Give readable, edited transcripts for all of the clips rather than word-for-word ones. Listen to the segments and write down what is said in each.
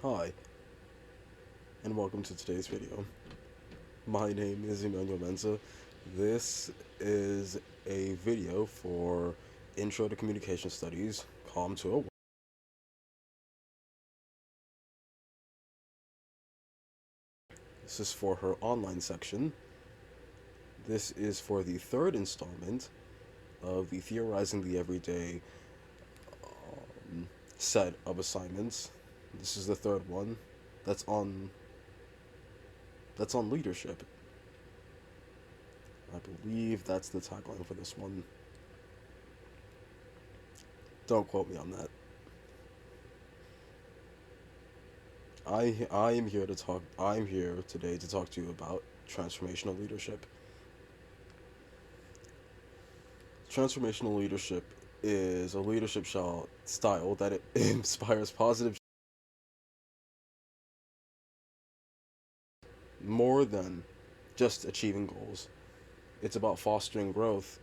Hi, and welcome to today's video. My name is Emmanuel Menza. This is a video for Intro to Communication Studies, Column 201. This is for her online section. This is for the third installment of the Theorizing the Everyday set of assignments. This is the third one. That's on leadership. I believe that's the tagline for this one. Don't quote me on that. I am here to talk. I'm here today to talk to you about transformational leadership. Transformational leadership is a leadership style that it inspires positive more than just achieving goals. It's about fostering growth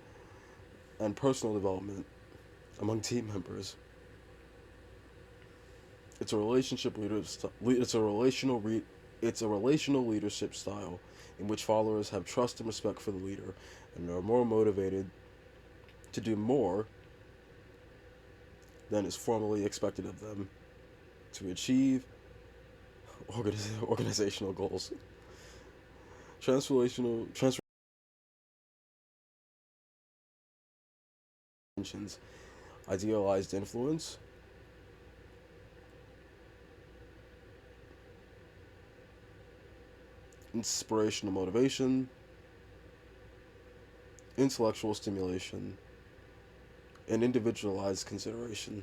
and personal development among team members. It's a relationship leader. It's a It's a relational leadership style in which followers have trust and respect for the leader and are more motivated to do more than is formally expected of them to achieve organizational goals. Transformations, idealized influence, inspirational motivation, intellectual stimulation, and individualized consideration.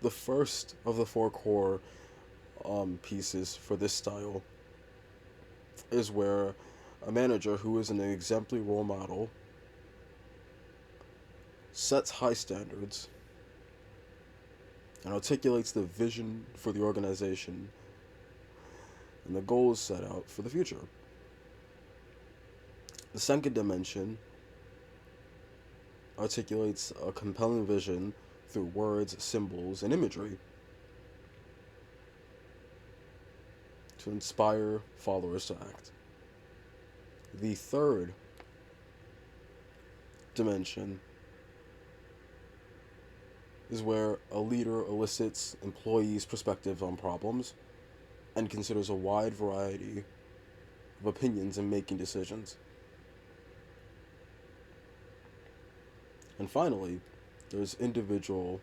The first of the four core pieces for this style is where a manager who is an exemplary role model sets high standards and articulates the vision for the organization and the goals set out for the future. The second dimension articulates a compelling vision through words, symbols, and imagery to inspire followers to act. The third dimension is where a leader elicits employees' perspectives on problems and considers a wide variety of opinions in making decisions. And finally, there's individualized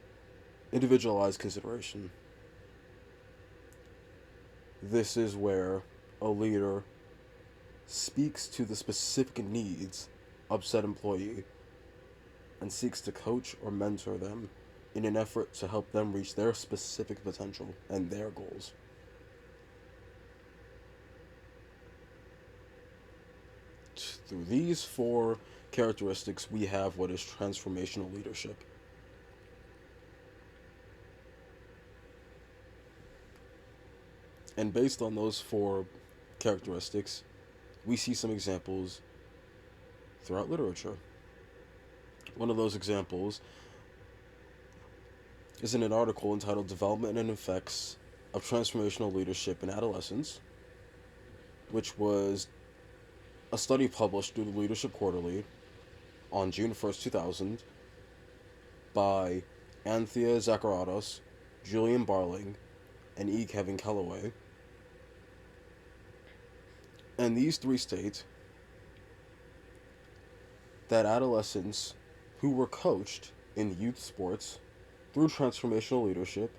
consideration. This is where a leader speaks to the specific needs of said employee and seeks to coach or mentor them in an effort to help them reach their specific potential and their goals. Through these four characteristics, we have what is transformational leadership. And based on those four characteristics, we see some examples throughout literature. One of those examples is in an article entitled Development and Effects of Transformational Leadership in Adolescence, which was a study published through the Leadership Quarterly on June 1st, 2000 by Anthea Zachariadis, Julian Barling, and E. Kevin Kellaway. And these three state that adolescents who were coached in youth sports through transformational leadership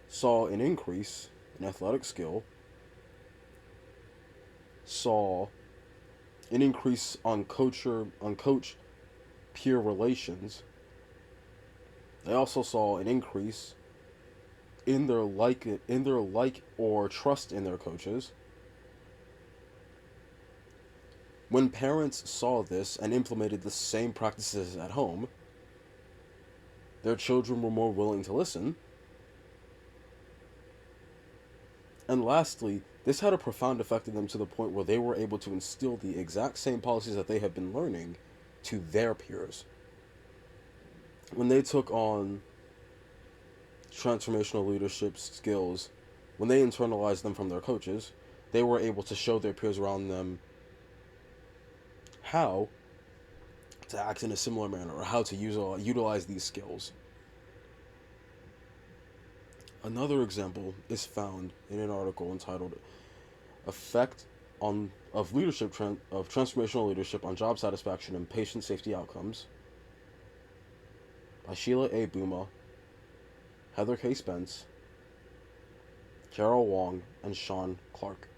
saw an increase in athletic skill, saw an increase on coach peer relations. They also saw an increase in their like or trust in their coaches. When parents saw this and implemented the same practices at home, their children were more willing to listen. And lastly, this had a profound effect on them to the point where they were able to instill the exact same policies that they had been learning to their peers. When they took on transformational leadership skills, when they internalized them from their coaches, they were able to show their peers around them how to act in a similar manner or how to utilize these skills. Another example is found in an article entitled "Effect on of leadership of transformational leadership on job satisfaction and patient safety outcomes" by Sheila A. Buma, Heather K. Spence, Carol Wong, and Sean Clark.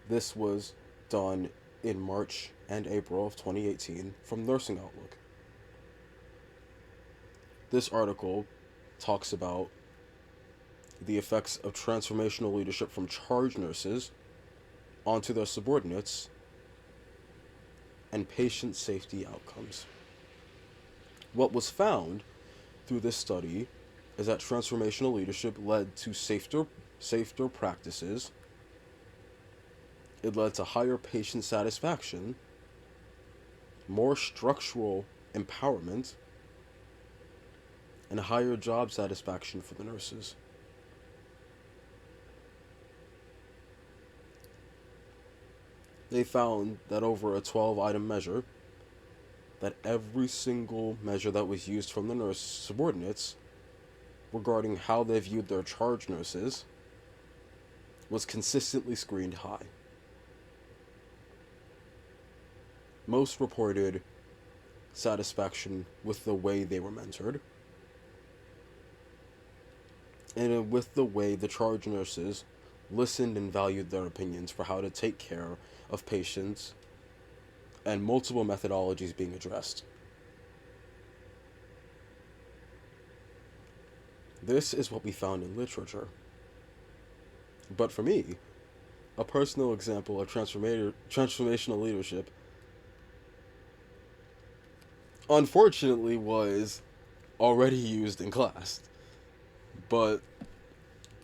This was done in March and April of 2018 from Nursing Outlook. This article talks about the effects of transformational leadership from charge nurses onto their subordinates and patient safety outcomes. What was found through this study is that transformational leadership led to safer practices. It led to higher patient satisfaction, more structural empowerment, and higher job satisfaction for the nurses. They found that over a 12-item measure, that every single measure that was used from the nurse subordinates regarding how they viewed their charge nurses was consistently screened high. Most reported satisfaction with the way they were mentored, and with the way the charge nurses listened and valued their opinions for how to take care of patients, and multiple methodologies being addressed. This is what we found in literature. But for me, a personal example of transformational leadership unfortunately was already used in class. But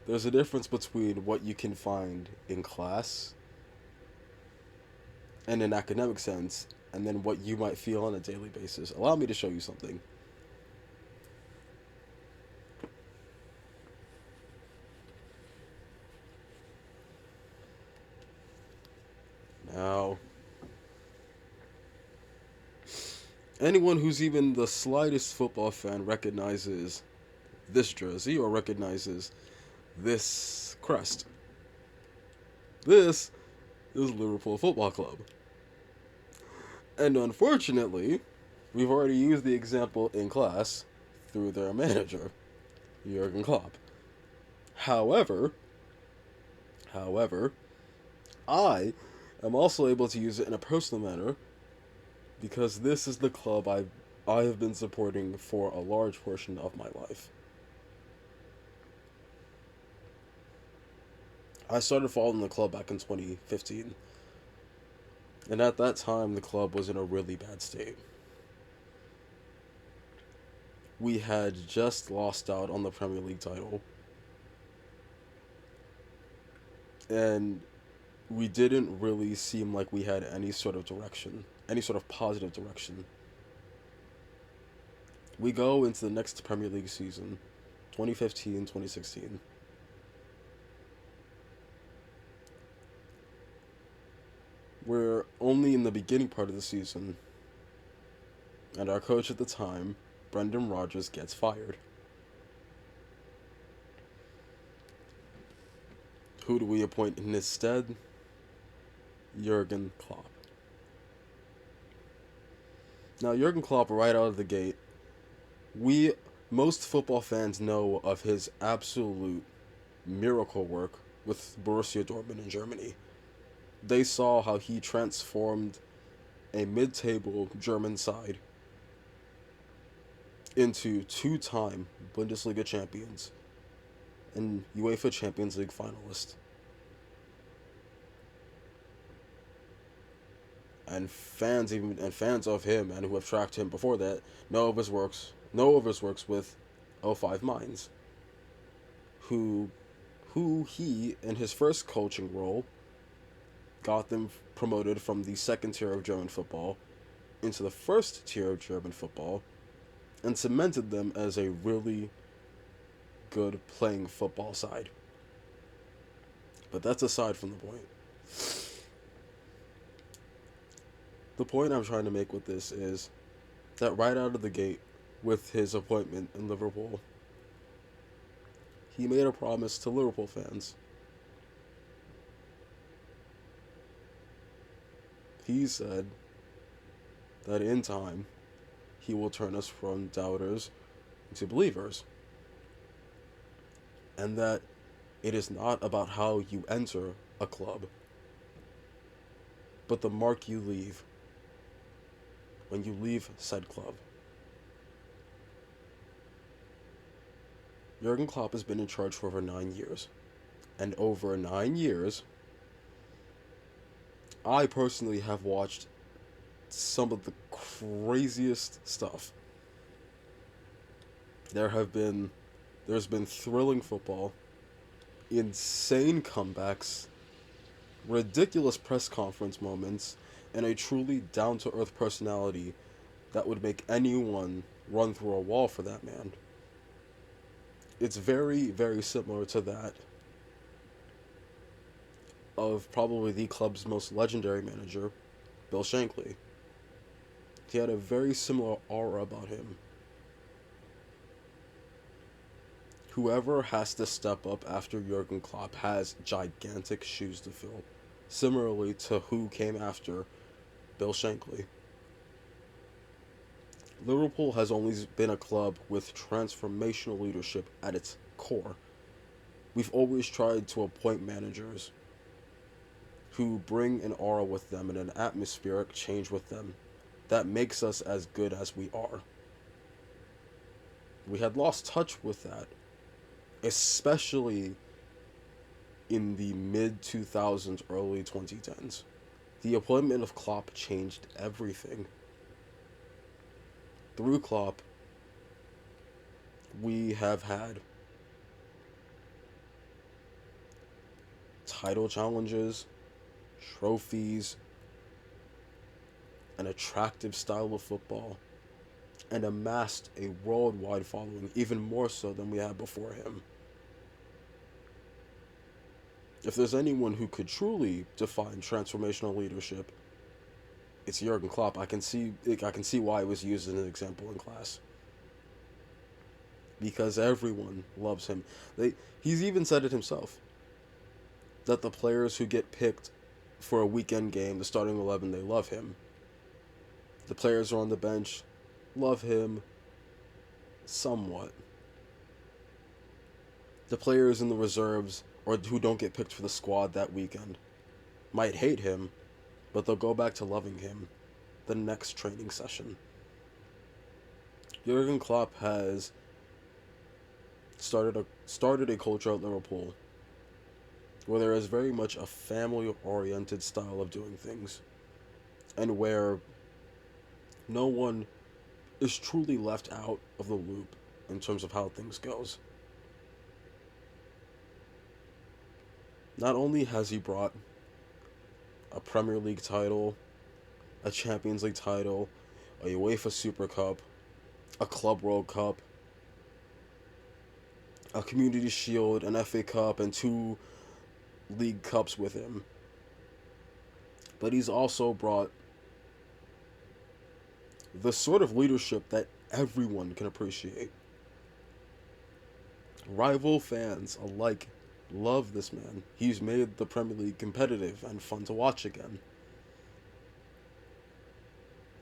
there's a difference between what you can find in class and in academic sense, and then what you might feel on a daily basis. Allow me to show you something. Now, anyone who's even the slightest football fan recognizes this jersey or recognizes this crest. This is Liverpool Football Club. And unfortunately, we've already used the example in class through their manager, Jurgen Klopp. However, I am also able to use it in a personal manner because this is the club I have been supporting for a large portion of my life. I started following the club back in 2015. And at that time, the club was in a really bad state. We had just lost out on the Premier League title. And we didn't really seem like we had any sort of direction, any sort of positive direction. We go into the next Premier League season, 2015-2016. We're only in the beginning part of the season, and our coach at the time, Brendan Rodgers, gets fired. Who do we appoint in his stead? Jurgen Klopp. Now, Jurgen Klopp, right out of the gate, most football fans know of his absolute miracle work with Borussia Dortmund in Germany. They saw how he transformed a mid-table German side into two-time Bundesliga champions and UEFA Champions League finalists. And fans of him and who have tracked him before that know of his works with 05 Mainz, who he in his first coaching role got them promoted from the second tier of German football into the first tier of German football and cemented them as a really good playing football side. But that's aside from the point. The point I'm trying to make with this is that right out of the gate, with his appointment in Liverpool, he made a promise to Liverpool fans. He said that in time, he will turn us from doubters into believers. And that it is not about how you enter a club, but the mark you leave when you leave said club. Jurgen Klopp has been in charge for over 9 years. And over 9 years, I personally have watched some of the craziest stuff. There's been thrilling football, insane comebacks, ridiculous press conference moments, and a truly down-to-earth personality that would make anyone run through a wall for that man. It's very, very similar to that of probably the club's most legendary manager, Bill Shankly. He had a very similar aura about him. Whoever has to step up after Jurgen Klopp has gigantic shoes to fill, similarly to who came after Bill Shankly. Liverpool has always been a club with transformational leadership at its core. We've always tried to appoint managers who bring an aura with them and an atmospheric change with them that makes us as good as we are. We had lost touch with that, especially in the mid 2000s, early 2010s. The appointment of Klopp changed everything. Through Klopp, we have had title challenges, trophies, an attractive style of football, and amassed a worldwide following, even more so than we had before him. If there's anyone who could truly define transformational leadership, it's Jurgen Klopp. I can see why it was used as an example in class. Because everyone loves him. He's even said it himself, that the players who get picked for a weekend game, the starting 11, they love him. The players who are on the bench love him somewhat. The players in the reserves, or who don't get picked for the squad that weekend, might hate him, but they'll go back to loving him the next training session. Jurgen Klopp has started a culture at Liverpool where there is very much a family-oriented style of doing things, and where no one is truly left out of the loop in terms of how things goes. Not only has he brought a Premier League title, a Champions League title, a UEFA Super Cup, a Club World Cup, a Community Shield, an FA Cup, and 2 League Cups with him, but he's also brought the sort of leadership that everyone can appreciate. Rival fans alike love this man. He's made the Premier League competitive and fun to watch again.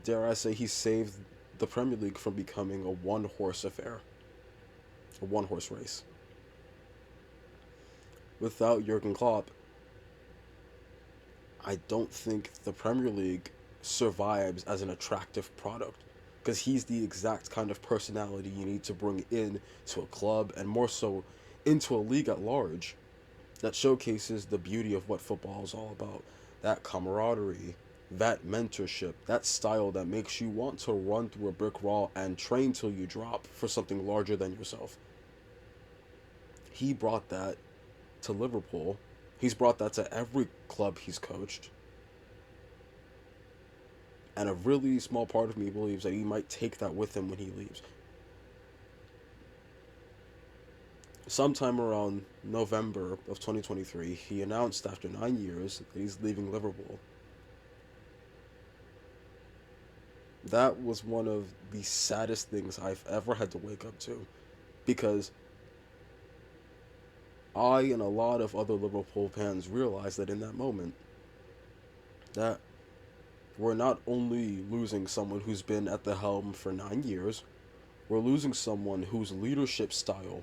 Dare I say, he saved the Premier League from becoming a one-horse affair, a one-horse race. Without Jurgen Klopp, I don't think the Premier League survives as an attractive product, because he's the exact kind of personality you need to bring in to a club, and more so into a league at large, that showcases the beauty of what football is all about. That camaraderie, that mentorship, that style that makes you want to run through a brick wall and train till you drop for something larger than yourself. He brought that to Liverpool. He's brought that to every club he's coached. And a really small part of me believes that he might take that with him when he leaves. Sometime around November of 2023, he announced after 9 years that he's leaving Liverpool. That was one of the saddest things I've ever had to wake up to, because I and a lot of other Liverpool fans realized that in that moment, that we're not only losing someone who's been at the helm for 9 years, we're losing someone whose leadership style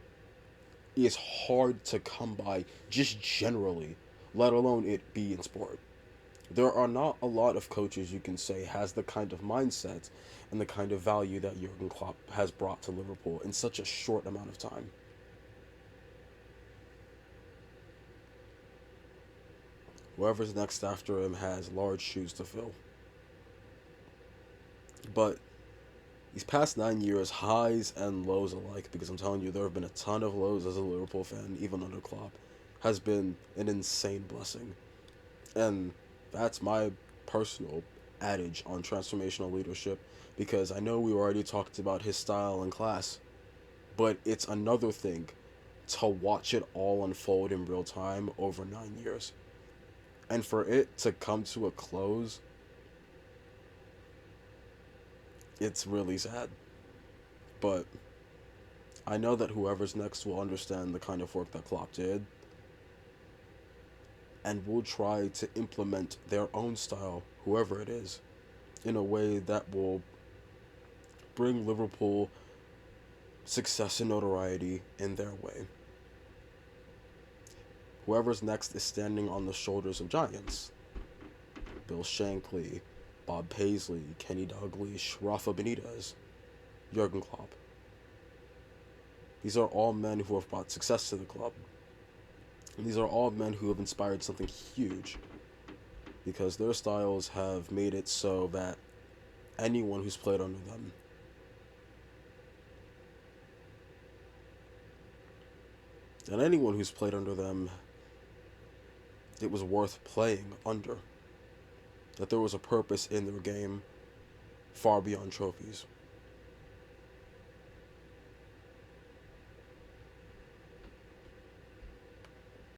is hard to come by just generally, let alone it be in sport. There are not a lot of coaches you can say has the kind of mindset and the kind of value that Jurgen Klopp has brought to Liverpool in such a short amount of time. Whoever's next after him has large shoes to fill. But these past 9 years, highs and lows alike, because I'm telling you, there have been a ton of lows as a Liverpool fan, even under Klopp, has been an insane blessing. And that's my personal adage on transformational leadership, because I know we already talked about his style and class, but it's another thing to watch it all unfold in real time over 9 years. And for it to come to a close, it's really sad. But I know that whoever's next will understand the kind of work that Klopp did and will try to implement their own style, whoever it is, in a way that will bring Liverpool success and notoriety in their way. Whoever's next is standing on the shoulders of giants. Bill Shankly, Bob Paisley, Kenny Dalglish, Rafa Benitez, Jurgen Klopp. These are all men who have brought success to the club. And these are all men who have inspired something huge, because their styles have made it so that anyone who's played under them it was worth playing under. That there was a purpose in their game far beyond trophies.